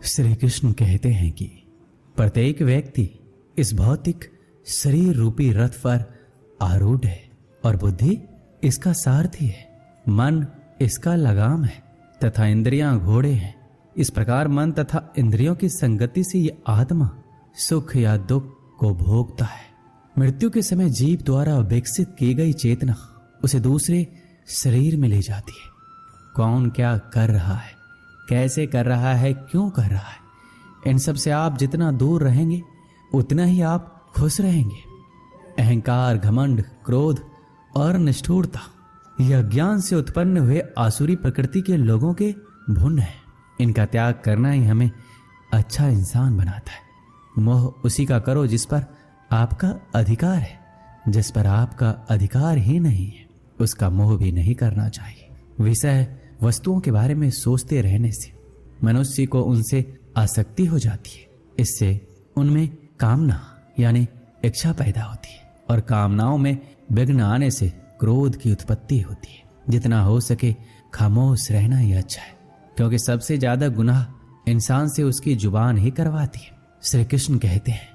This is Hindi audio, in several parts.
श्री कृष्ण कहते हैं कि प्रत्येक व्यक्ति इस भौतिक शरीर रूपी रथ पर आरूढ़ है और बुद्धि इसका सारथी है। मन इसका लगाम है तथा इंद्रियां घोड़े हैं। इस प्रकार मन तथा इंद्रियों की संगति से ये आत्मा सुख या दुख को भोगता है। मृत्यु के समय जीव द्वारा विकसित की गई चेतना उसे दूसरे शरीर में ले जाती है। कौन क्या कर रहा है, कैसे कर रहा है, क्यों कर रहा है, इन सब से आप जितना दूर रहेंगे उतना ही आप खुश रहेंगे। अहंकार, घमंड, क्रोध और निष्ठुरता यह ज्ञान से उत्पन्न हुए आसुरी प्रकृति के लोगों के भुन है। इनका त्याग करना ही हमें अच्छा इंसान बनाता है। मोह उसी का करो जिस पर आपका अधिकार है। जिस पर आपका अधिकार ही नहीं है उसका मोह भी नहीं करना चाहिए। विषय वस्तुओं के बारे में सोचते रहने से मनुष्य को उनसे आसक्ति हो जाती है। इससे उनमें कामना यानी इच्छा पैदा होती है और कामनाओं में विघ्न आने से क्रोध की उत्पत्ति होती है। जितना हो सके खामोश रहना ही अच्छा है, क्योंकि सबसे ज्यादा गुनाह इंसान से उसकी जुबान ही करवाती है। श्री कृष्ण कहते हैं,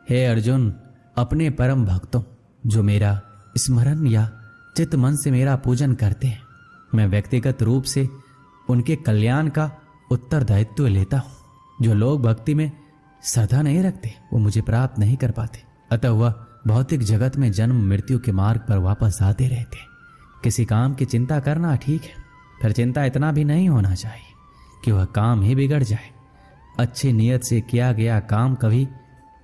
हे अर्जुन, अपने परम भक्तों जो मेरा स्मरण या चित्त मन से मेरा पूजन करते हैं, मैं व्यक्तिगत रूप से उनके कल्याण का उत्तरदायित्व लेता हूं। जो लोग भक्ति में श्रद्धा नहीं रखते वो मुझे प्राप्त नहीं कर पाते, अतः वह भौतिक जगत में जन्म मृत्यु के मार्ग पर वापस आते रहते। किसी काम की चिंता करना ठीक है, फिर चिंता इतना भी नहीं होना चाहिए कि वह काम ही बिगड़ जाए। अच्छी नीयत से किया गया काम कभी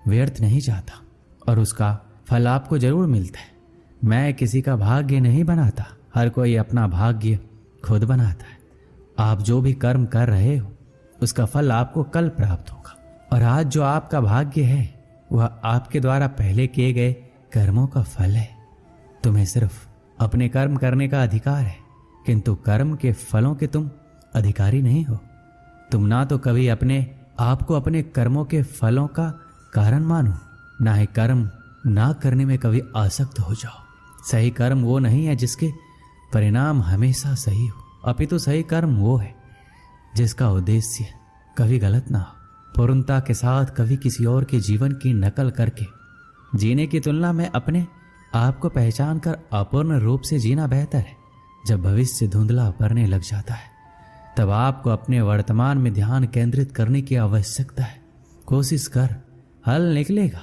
व्यर्थ नहीं जाता और उसका फल आपको जरूर मिलता है। मैं किसी का भाग्य नहीं बनाता, हर कोई अपना भाग्य खुद बनाता है। आप जो भी कर्म कर रहे हो उसका फल आपको कल प्राप्त होगा, और आज जो आपका भाग्य है वह आपके द्वारा पहले किए गए कर्मों का फल है। तुम्हें सिर्फ अपने कर्म करने का अधिकार है, किंतु कर्म के फलों के तुम अधिकारी नहीं हो। तुम ना तो कभी अपने आप को अपने कर्मों के फलों का कारण मानो, ना ही कर्म ना करने में कभी आसक्त हो जाओ। सही कर्म वो नहीं है जिसके परिणाम हमेशा सही हो, अपितु सही कर्म वो है जिसका उद्देश्य कभी गलत ना हो। पूर्णता के साथ कभी किसी और के जीवन की नकल करके जीने की तुलना में अपने आप को पहचान कर अपूर्ण रूप से जीना बेहतर है। जब भविष्य धुंधला पड़ने लग जाता है तब आपको अपने वर्तमान में ध्यान केंद्रित करने की आवश्यकता है। कोशिश कर, हल निकलेगा,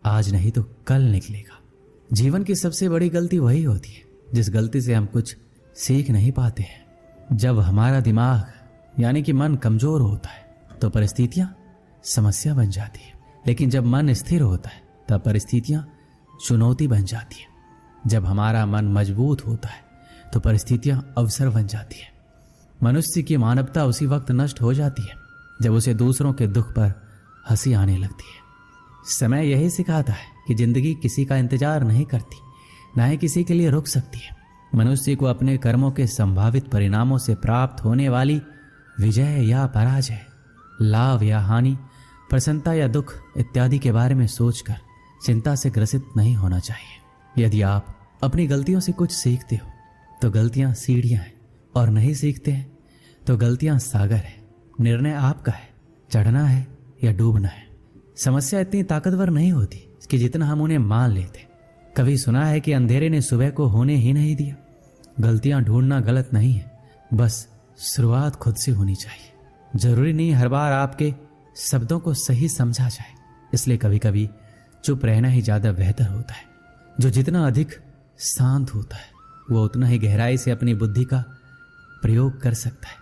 आज नहीं तो कल निकलेगा। जीवन की सबसे बड़ी गलती वही होती है जिस गलती से हम कुछ सीख नहीं पाते हैं। जब हमारा दिमाग यानी कि मन कमजोर होता है तो परिस्थितियां समस्या बन जाती है, लेकिन जब मन स्थिर होता है तब परिस्थितियां चुनौती बन जाती है। जब हमारा मन मजबूत होता है तो परिस्थितियां अवसर बन जाती है। मनुष्य की मानवता उसी वक्त नष्ट हो जाती है जब उसे दूसरों के दुख पर हंसी आने लगती है। समय यही सिखाता है कि जिंदगी किसी का इंतजार नहीं करती, ना ही किसी के लिए रुक सकती है। मनुष्य को अपने कर्मों के संभावित परिणामों से प्राप्त होने वाली विजय या पराजय, लाभ या हानि, प्रसन्नता या दुख इत्यादि के बारे में सोचकर चिंता से ग्रसित नहीं होना चाहिए। यदि आप अपनी गलतियों से कुछ सीखते हो तो गलतियां सीढ़ियां हैं, और नहीं सीखते हैं तो गलतियां सागर है। निर्णय आपका है, चढ़ना है या डूबना है। समस्या इतनी ताकतवर नहीं होती कि जितना हम उन्हें मान लेते। कभी सुना है कि अंधेरे ने सुबह को होने ही नहीं दिया। गलतियां ढूंढना गलत नहीं है, बस शुरुआत खुद से होनी चाहिए। जरूरी नहीं हर बार आपके शब्दों को सही समझा जाए, इसलिए कभी कभी चुप रहना ही ज्यादा बेहतर होता है। जो जितना अधिक शांत होता है वो उतना ही गहराई से अपनी बुद्धि का प्रयोग कर सकता है।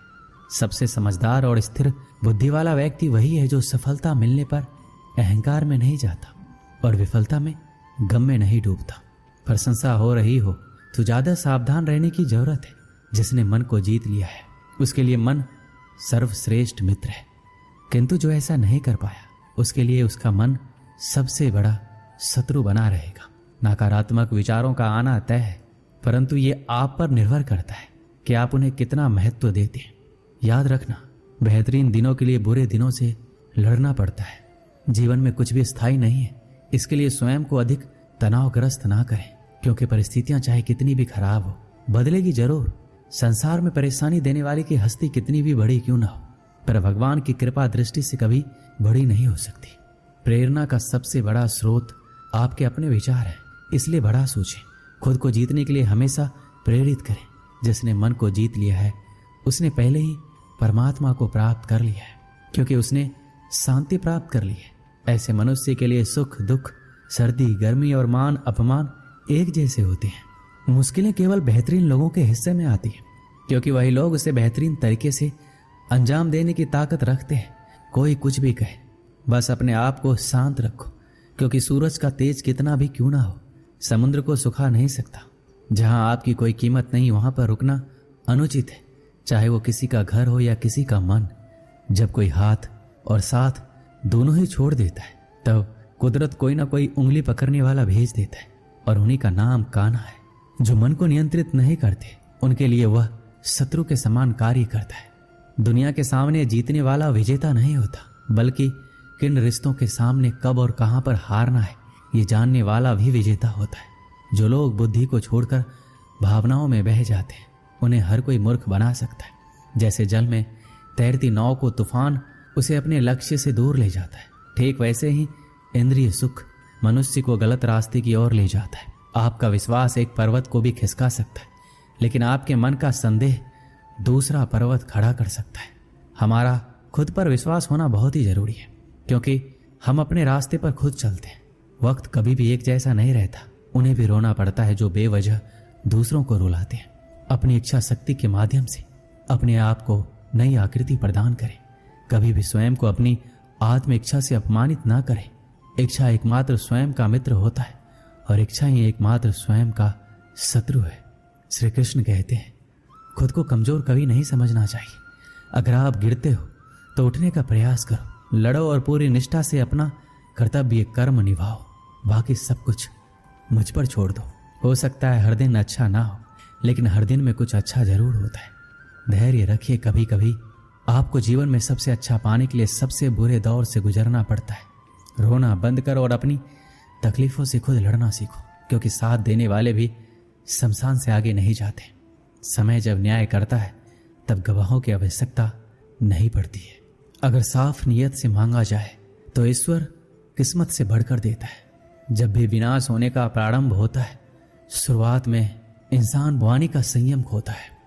सबसे समझदार और स्थिर बुद्धि वाला व्यक्ति वही है जो सफलता मिलने पर अहंकार में नहीं जाता और विफलता में गम में नहीं डूबता। प्रशंसा हो रही हो तो ज्यादा सावधान रहने की जरूरत है। जिसने मन को जीत लिया है उसके लिए मन सर्वश्रेष्ठ मित्र है, किंतु जो ऐसा नहीं कर पाया उसके लिए उसका मन सबसे बड़ा शत्रु बना रहेगा। नकारात्मक विचारों का आना तय है, परंतु ये आप पर निर्भर करता है कि आप उन्हें कितना महत्व देते हैं। याद रखना, बेहतरीन दिनों के लिए बुरे दिनों से लड़ना पड़ता है। जीवन में कुछ भी स्थायी नहीं है, इसके लिए स्वयं को अधिक तनावग्रस्त ना करें, क्योंकि परिस्थितियां चाहे कितनी भी खराब हो बदलेगी जरूर। संसार में परेशानी देने वाले की हस्ती कितनी भी बड़ी क्यों ना हो, पर भगवान की कृपा दृष्टि से कभी बड़ी नहीं हो सकती। प्रेरणा का सबसे बड़ा स्रोत आपके अपने विचार है, इसलिए बड़ा सोचें। खुद को जीतने के लिए हमेशा प्रेरित करें। जिसने मन को जीत लिया है उसने पहले ही परमात्मा को प्राप्त कर लिया है, क्योंकि उसने शांति प्राप्त कर ली है। ऐसे मनुष्य के लिए सुख दुख, सर्दी गर्मी और मान अपमान एक जैसे होते हैं। मुश्किलें केवल बेहतरीन लोगों के हिस्से में आती हैं, क्योंकि वही लोग उसे बेहतरीन तरीके से अंजाम देने की ताकत रखते हैं। कोई कुछ भी कहे, बस अपने आप को शांत रखो, क्योंकि सूरज का तेज कितना भी क्यों ना हो, समुद्र को सुखा नहीं सकता। जहां आपकी कोई कीमत नहीं वहां पर रुकना अनुचित है, चाहे वो किसी का घर हो या किसी का मन। जब कोई हाथ और साथ दोनों ही छोड़ देता है, तब कुदरत कोई ना कोई उंगली पकड़ने वाला भेज देता है, और उन्हीं का नाम कान्हा है। जो मन को नियंत्रित नहीं करते उनके लिए वह शत्रु के समान कार्य करता है। दुनिया के सामने जीतने वाला विजेता नहीं होता, बल्कि किन रिश्तों के सामने कब और कहां पर हारना है ये जानने वाला भी विजेता होता है। जो लोग बुद्धि को छोड़कर भावनाओं में बह जाते हैं उन्हें हर कोई मूर्ख बना सकता है। जैसे जल में तैरती नाव को तूफान उसे अपने लक्ष्य से दूर ले जाता है, ठीक वैसे ही इंद्रिय सुख मनुष्य को गलत रास्ते की ओर ले जाता है। आपका विश्वास एक पर्वत को भी खिसका सकता है, लेकिन आपके मन का संदेह दूसरा पर्वत खड़ा कर सकता है। हमारा खुद पर विश्वास होना बहुत ही जरूरी है, क्योंकि हम अपने रास्ते पर खुद चलते हैं। वक्त कभी भी एक जैसा नहीं रहता। उन्हें भी रोना पड़ता है जो बेवजह दूसरों को रुलाते हैं। अपनी इच्छा शक्ति के माध्यम से अपने आप को नई आकृति प्रदान करें। कभी भी स्वयं को अपनी आत्म इच्छा से अपमानित ना करें। इच्छा एकमात्र स्वयं का मित्र होता है और इच्छा ही एकमात्र स्वयं का शत्रु है। श्री कृष्ण कहते हैं, खुद को कमजोर कभी नहीं समझना चाहिए। अगर आप गिरते हो तो उठने का प्रयास करो, लड़ो और पूरी निष्ठा से अपना कर्तव्य कर्म निभाओ। बाकी सब कुछ मुझ पर छोड़ दो। हो सकता है हर दिन अच्छा ना हो, लेकिन हर दिन में कुछ अच्छा जरूर होता है। धैर्य रखिए। कभी कभी आपको जीवन में सबसे अच्छा पाने के लिए सबसे बुरे दौर से गुजरना पड़ता है। रोना बंद करो और अपनी तकलीफों से खुद लड़ना सीखो, क्योंकि साथ देने वाले भी शमशान से आगे नहीं जाते। समय जब न्याय करता है तब गवाहों की आवश्यकता नहीं पड़ती है। अगर साफ नियत से मांगा जाए तो ईश्वर किस्मत से बढ़कर देता है। जब भी विनाश होने का प्रारंभ होता है, शुरुआत में इंसान बुआनी का संयम खोता है।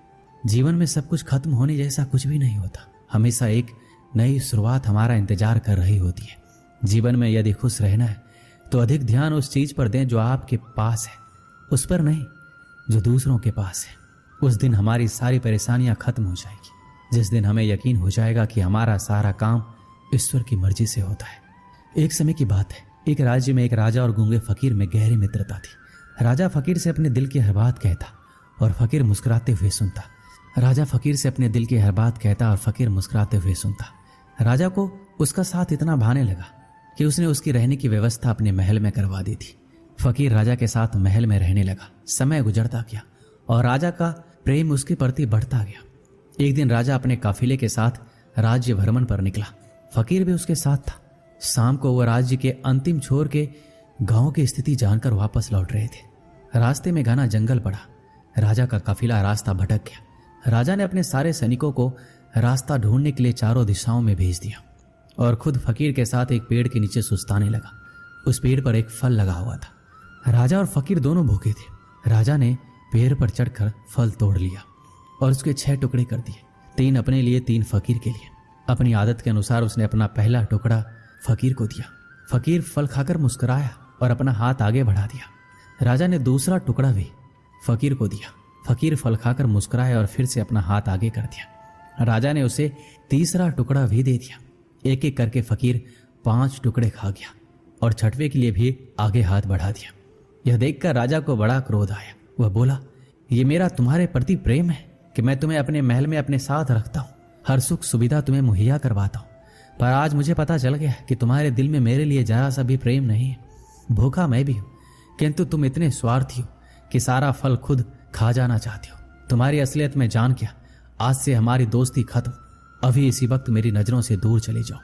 जीवन में सब कुछ खत्म होने जैसा कुछ भी नहीं होता। हमेशा एक नई शुरुआत हमारा इंतजार कर रही होती है। जीवन में यदि खुश रहना है तो अधिक ध्यान उस चीज पर दें जो आपके पास है, उस पर नहीं जो दूसरों के पास है। उस दिन हमारी सारी परेशानियां खत्म हो जाएगी, जिस दिन हमें यकीन हो जाएगा कि हमारा सारा काम ईश्वर की मर्जी से होता है। एक समय की बात है, एक राज्य में एक राजा और गूंगे फकीर में गहरी मित्रता थी। राजा फकीर से अपने दिल की हर बात कहता और फकीर मुस्कुराते हुए सुनता। राजा फकीर से अपने दिल की हर बात कहता और फकीर मुस्कुराते हुए सुनता। राजा को उसका साथ इतना भाने लगा कि उसने उसकी रहने की व्यवस्था अपने महल में करवा दी थी। फकीर राजा के साथ महल में रहने लगा। समय गुजरता गया और राजा का प्रेम उसके प्रति बढ़ता गया। एक दिन राजा अपने काफिले के साथ राज्य भ्रमण पर निकला। फकीर भी उसके साथ था। शाम को वह राज्य के अंतिम छोर के गांव की स्थिति जानकर वापस लौट रहे थे। रास्ते में घना जंगल पड़ा। राजा का काफिला रास्ता भटक गया। राजा ने अपने सारे सैनिकों को रास्ता ढूंढने के लिए चारों दिशाओं में भेज दिया और खुद फकीर के साथ एक पेड़ के नीचे सुस्ताने लगा। उस पेड़ पर एक फल लगा हुआ था। राजा और फकीर दोनों भूखे थे। राजा ने पेड़ पर चढ़कर फल तोड़ लिया और उसके 6 टुकड़े कर दिए, 3 अपने लिए, 3 फकीर के लिए। अपनी आदत के अनुसार उसने अपना पहला टुकड़ा फकीर को दिया। फकीर फल खाकर मुस्कुराया और अपना हाथ आगे बढ़ा दिया। राजा ने दूसरा टुकड़ा भी फकीर को दिया। फकीर फल खाकर मुस्कुराया और फिर से अपना हाथ आगे कर दिया। राजा ने उसे तीसरा टुकड़ा भी दे दिया। एक एक करके फकीर 5 टुकड़े खा गया और 6वें के लिए भी आगे हाथ बढ़ा दिया। यह देखकर राजा को बड़ा क्रोध आया। वह बोला, ये मेरा तुम्हारे प्रति प्रेम है कि मैं तुम्हें अपने महल में अपने साथ रखता हूँ, हर सुख सुविधा तुम्हें मुहैया करवाता हूँ, पर आज मुझे पता चल गया कि तुम्हारे दिल में मेरे लिए जरा सा भी प्रेम नहीं है। भूखा मैं भी हूँ, किंतु तुम इतने स्वार्थी हो कि सारा फल खुद खा जाना चाहते हो। तुम्हारी असलियत में जान क्या, आज से हमारी दोस्ती खत्म। अभी इसी वक्त मेरी नजरों से दूर चले जाओ।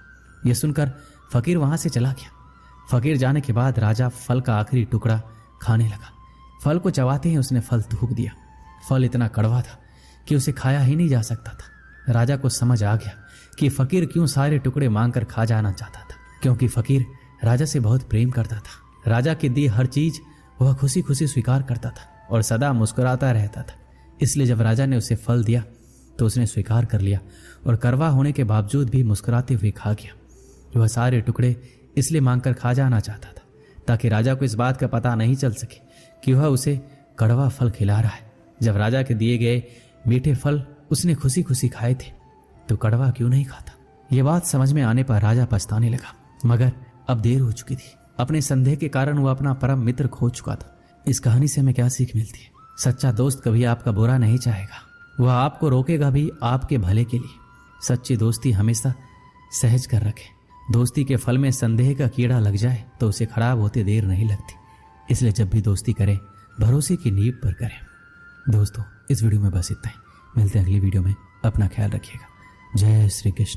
यह सुनकर फकीर वहां से चला गया। फकीर जाने के बाद राजा फल का आखिरी टुकड़ा खाने लगा। फल को चबाते ही उसने फल थूक दिया। फल इतना कड़वा था कि उसे खाया ही नहीं जा सकता था। राजा को समझ आ गया कि फकीर क्यों सारे टुकड़े मांगकर खा जाना चाहता था, क्योंकि फकीर राजा से बहुत प्रेम करता था। राजा की दी हर चीज वह खुशी खुशी स्वीकार करता था और सदा मुस्कुराता रहता था। इसलिए जब राजा ने उसे फल दिया तो उसने स्वीकार कर लिया और कड़वा होने के बावजूद भी मुस्कुराते हुए खा गया। वह सारे टुकड़े इसलिए मांगकर खा जाना चाहता था ताकि राजा को इस बात का पता नहीं चल सके कि वह उसे कड़वा फल खिला रहा है। जब राजा के दिए गए मीठे फल उसने खुशी खुशी खाए थे तो कड़वा क्यों नहीं खाता। यह बात समझ में आने पर राजा पछताने लगा, मगर अब देर हो चुकी थी। अपने संदेह के कारण वह अपना परम मित्र खो चुका था। इस कहानी से हमें क्या सीख मिलती है? सच्चा दोस्त कभी आपका बुरा नहीं चाहेगा, वह आपको रोकेगा भी आपके भले के लिए। सच्ची दोस्ती हमेशा सहज कर रखे। दोस्ती के फल में संदेह का कीड़ा लग जाए तो उसे खराब होते देर नहीं लगती। इसलिए जब भी दोस्ती करें भरोसे की नींव पर करें। दोस्तों, इस वीडियो में बस इतना ही। मिलते हैं अगली वीडियो में। अपना ख्याल रखिएगा। जय श्री कृष्ण।